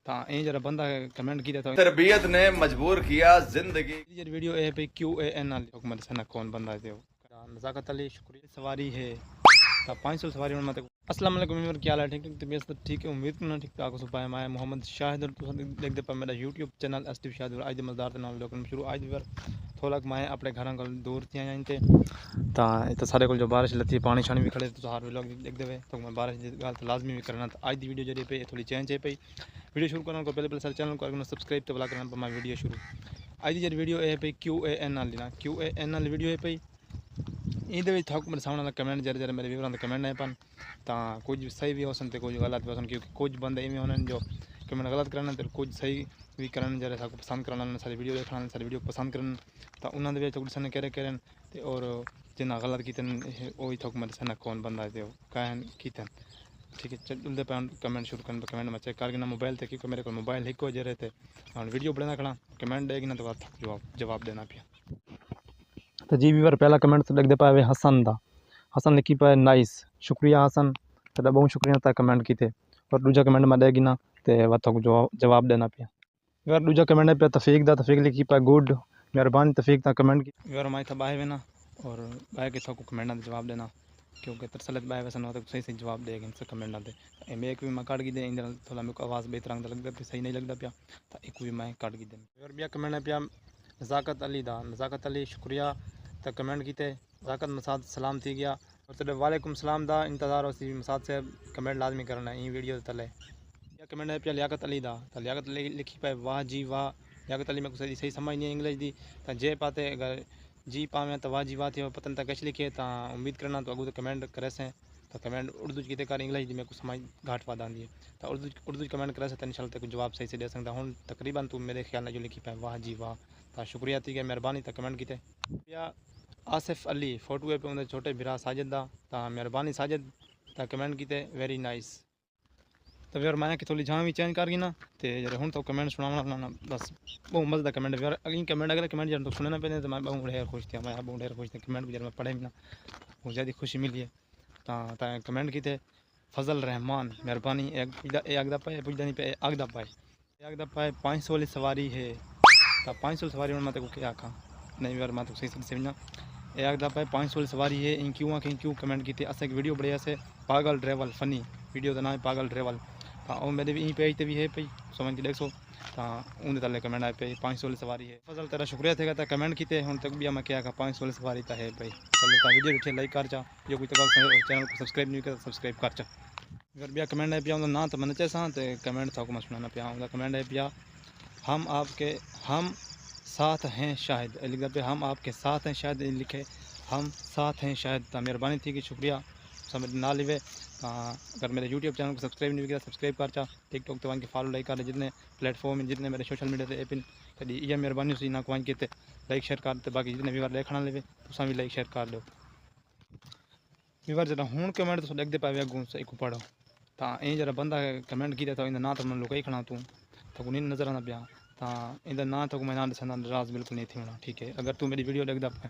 ਤਾਂ ਇਹ जरा बंदा कमेंट किया था तरबियत ने मजबूर किया जिंदगी ये वीडियो ए पे QAN हुकूमत सना कौन बंदा है नज़ाकत अली शुक्रिया सवारी है 500 सवारी में मत अस्सलाम वालेकुम व्यूअर क्या हाल है ठीक तबीयत सब ठीक है उम्मीद करना ठीक ठाक सुबह मैं मोहम्मद शाहिद और देख दे पर मेरा YouTube चैनल एसटी शाहिद और आज मज़दार ते नाल लोकन शुरू आज व्यूअर थोड़ा मैं अपने घर को दूर थी आया थे तो सारे को जो बारिश लती पानी शानी भी खड़े तो हर लोग देख दे तो मैं बारिश की गल तो लाजमी भी करना तो आज की वीडियो जरिए पे थोड़ी चेंज है पई वीडियो शुरू करने को पहले सारे चैनल को सब्सक्राइब तो बुला करना मैं वीडियो शुरू आज की वीडियो है पई QAN वीडियो है पई ਇਹਦੇ ਵਿੱਚ ਥੋਕ ਮੇਰੇ ਸਾਹਮਣੇ ਕਮੈਂਟ ਜਿਹੜੇ ਮੇਰੇ ਵੀਰਾਂ ਦੇ ਕਮੈਂਟ ਆਏ ਪਨ ਤਾਂ ਕੁਝ ਸਹੀ ਵੀ ਹੋ ਸਕਦੇ ਕੁਝ ਗਲਤ ਵੀ ਹੋ ਸਕਦੇ ਕਿਉਂਕਿ ਕੁਝ ਬੰਦੇ ਇਵੇਂ ਹੋਣੇ ਜੋ ਕਮੈਂਟ ਗਲਤ ਕਰਨ ਤੇ ਕੁਝ ਸਹੀ ਵੀ ਕਰਨ ਜਿਹੜੇ ਸਾਨੂੰ ਪਸੰਦ ਕਰਨ ਵਾਲੇ ਸਾਡੀ ਵੀਡੀਓ ਦੇਖਣ ਵਾਲੇ ਸਾਡੀ ਵੀਡੀਓ ਪਸੰਦ ਕਰਨ ਤਾਂ ਉਹਨਾਂ ਦੇ ਵਿੱਚ ਕੁਝ ਨੇ ਕਹਿ ਤੇ ਔਰ ਜਿਨ੍ਹਾਂ ਗਲਤ ਕੀਤੇ ਉਹ ਹੀ ਥੋਕ ਮੇਰੇ ਸਾਹਮਣੇ ਕੌਣ ਬੰਦਾ ਤੇ ਉਹ ਕਹਿਣ ਕੀਤੇ ठीक है चलते पे कमेंट शुरू करने कमेंट में चेक करके ना मोबाइल थे क्योंकि मेरे को मोबाइल एक हो जा रहे थे और वीडियो बढ़ना खड़ा कमेंट देगी ना तो बाद जवाब देना पिया तो जी व्यूअर पहला कमेंट लिख दे पाए हसन दा हसन लिखी पाए नाइस शुक्रिया हसन तेरा बहुत शुक्रिया था कमेंट की थे और दूजा कमेंट में देगी ना तो वह जवाब देना पिया व्यूअर दूजा कमेंट पे तफीक लिखी पाए गुड मेहरबानी तफीक था कमेंट की व्यूअर माई था बाहे ना और बाहे के था कमेंट जवाब देना क्योंकि तरसलत बाय वैसा ना तो सही वाब देगा इनसे कमेंट आते मैं एक भी मैं काट की दे इंदर थोड़ा मेरे को आवाज़ बेहतर रंग लगता पे सही नहीं लगता पिया तो एक भी मैं काट की दे और भैया कमेंट है पिया नज़ाकत अली शुक्रिया तो कमेंट किए नज़ाकत मसाद सलाम थी गया और तेरे वालेकुम सलाम दा इंतज़ार हो मसाद से कमेंट लाजमी करना है वीडियो तले या कमेंट है पिया लियाकत अली दा तो लियाकत अली लिखी पाए वाह जी वाह लियाकत अली मेरे को सही समझ नहीं इंग्लिश दी तो जे पाते अगर जी पावे तो वाह जी वाह थी पतन तक कच लिखे तो उम्मीद करना तो अगू तो कमेंट करे से तो कमेंट उर्दू की कर इंग्लिश मेरे को समझ घाट वाद आती है तो उर्दू कमेंट करे से तो इंशाल्लाह तक जवाब सही से दे सकता हूँ तकरीबन तू मेरे ख्याल जो लिखी पाए वाह जी वाह तो शुक्रिया थी मेहरबानी तो कमेंट किए या आसिफ अली फोटो पे उन्हें छोटे बिरा साजिद दा तो मेहरबानी साजिद तो कमेंट किए वेरी नाइस तो फिर मैं कि थोड़ी जहाँ भी चेंज कर गई ना तो जरा हूँ तो कमेंट सुना बस बहुत मज़े का कमेंट फिर अगली कमेंट अगले कमेंट जब तो सुनना पे तो मैं बहुत ढेर खुश थी मैं बहुत ढेर खुश थी कमेंट भी जब मैं पढ़े भी ना बहुत ज़्यादा खुशी मिली है तो कमेंट की थे फजल रहमान मेहरबानी एक दफ़ा पुछदा नहीं पे एक दफ़ा 500 वाली सवारी है तो 500 सवारी में मैं को क्या आखा नहीं यार मैं तो सही समझना एक दफ़ा 500 वाली सवारी है इन क्यों कमेंट की थे अस एक वीडियो बढ़िया से पागल ड्राइवर फनी वीडियो का नाम है पागल ड्राइवर हाँ मेरे भी पेज पे भी है पई समझ के 100 उन्हें तले कमेंट आए पे 500 वाली सवारी है फजल तेरा शुक्रिया थे तो कमेंट किए हूँ तक भी मैं क्या 500 वाली सवारी तो है भाई चलो तो वीडियो अच्छे लाइक कर चा जो कोई तक चैनल को सब्सक्राइब नहीं कर सब्सक्राइब कर चा अगर भैया कमेंट है पिया ना तो मैंने चाहे तो कमेंट था मैं सुनाना पिया कमेंट है पिया हम साथ हैं शायद लिखा पे हम आपके साथ हैं शायद लिखे हम साथ हैं शायद तो मेहरबानी थी कि शुक्रिया समझ ना लिवे अगर मेरे YouTube चैनल को सब्सक्राइब नहीं किया सब्सक्राइब कर चा टिकटॉक तो के फॉलो लाइक कर जितने प्लेटफॉर्म जितने मेरे सोशल मीडिया से एपिन कभी ये मेहरबानी उसी ना को के लाइक शेयर करते बाकी जितने व्यूअर देखना लेवे तुसा भी लाइक शेयर कर दो व्यूअर जरा हूँ कमेंट तो देखते पाए अगू सही को पढ़ो तो ये जरा बंदा कमेंट किया तो इन ना तो मैं लुकाई खड़ा तू तो नहीं नजर आना पिया तो इन ना तो मैं ना दसा नाराज बिल्कुल नहीं थी होना ठीक है अगर तू मेरी वीडियो देखता पाए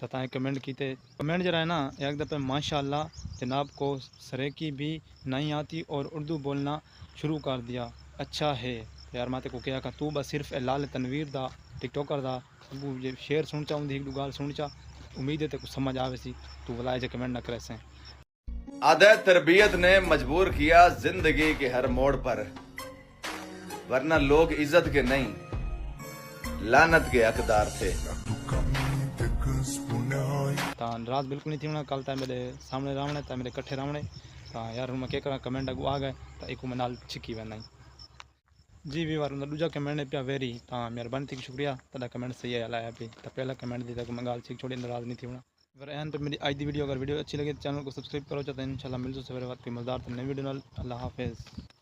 तो ताए कमेंट किए कमेंट जरा है ना एक दफ़े माशाल्लाह जनाब को सरेकी भी नहीं आती और उर्दू बोलना शुरू कर दिया अच्छा है यार माते को क्या तू बस सिर्फ लाल तनवीर दा टिकटॉकर दा ये शेयर सुन चा एक दो गाल सुन चा उम्मीद है तो कुछ समझ आवे सी तू बुलाए जो कमेंट ना करे से आदत तरबियत ने मजबूर किया जिंदगी के हर मोड़ पर वरना लोग इज्जत के नहीं लानत के हकदार थे तो नाराज बिल्कुल नहीं थी होना कल था मेरे सामने रावणे था मेरे कट्ठे रावणे तो यार मैं क्या करा कमेंट अगू आ गए तो एक मैं नाल छिकी वह नहीं जी भी वार दूजा कमेंट है पिया वेरी तो मेहरबानी थी शुक्रिया तेरा कमेंट सही आया पे तो पहला कमेंट दी तक मैं गाल छिक छोड़ी नाराज नहीं थी होना फिर एहन पे मेरी आज की वीडियो अगर वीडियो अच्छी लगे तो चैनल को सब्सक्राइब करो चाहते हैं इंशाल्लाह मिलते सवेरे वक्त की मज़ेदार नई वीडियो अल्लाह हाफिज़।